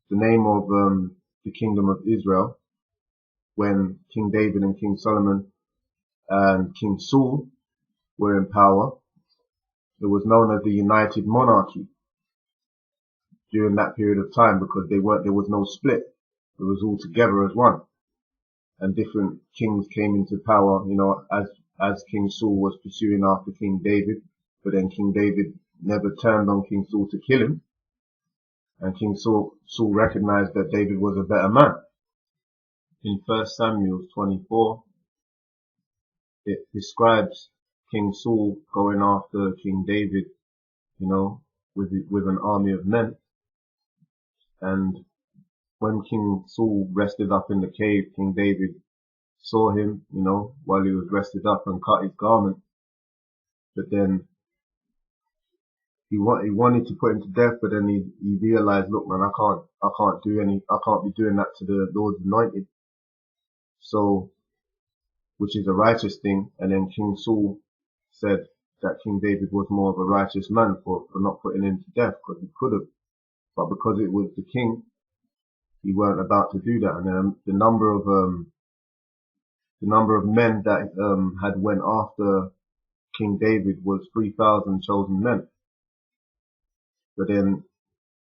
the name of the kingdom of Israel when King David and King Solomon and King Saul were in power. It was known as the United Monarchy during that period of time because there was no split. It was all together as one. And different kings came into power, as King Saul was pursuing after King David. But then King David never turned on King Saul to kill him. And King Saul recognized that David was a better man. In 1 Samuel 24, it describes King Saul going after King David, with an army of men. And when King Saul rested up in the cave, King David saw him, while he was rested up and cut his garment. But then he wanted to put him to death, but then he realized, look man, I can't be doing that to the Lord's anointed. So, which is a righteous thing. And then King Saul said that King David was more of a righteous man for not putting him to death, because he could have. But because it was the king, he weren't about to do that. And then the number of men that had went after King David was 3,000 chosen men. But then,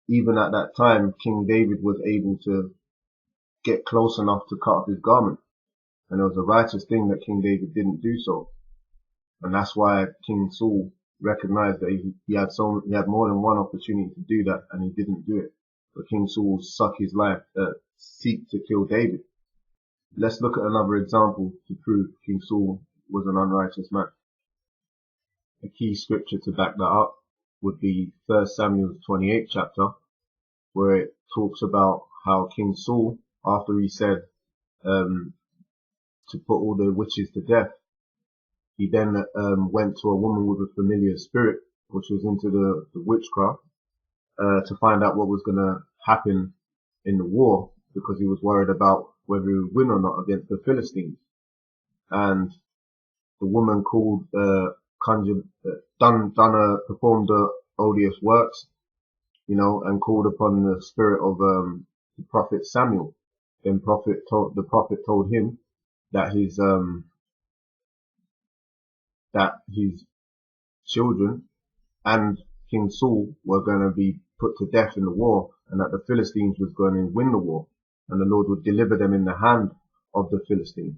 even at that time, King David was able to get close enough to cut off his garment. And it was a righteous thing that King David didn't do so. And that's why King Saul recognized that he had more than one opportunity to do that, and he didn't do it. But King Saul seek to kill David. Let's look at another example to prove King Saul was an unrighteous man. A key scripture to back that up would be 1 Samuel 28 chapter, where it talks about how King Saul, after he said to put all the witches to death, he then went to a woman with a familiar spirit, which was into the witchcraft, to find out what was going to happen in the war, because he was worried about whether he would win or not against the Philistines. And the woman performed the odious works, and called upon the spirit of the prophet Samuel. Then the prophet told him that his children and King Saul were going to be put to death in the war, and that the Philistines was going to win the war, and the Lord would deliver them in the hand of the Philistines.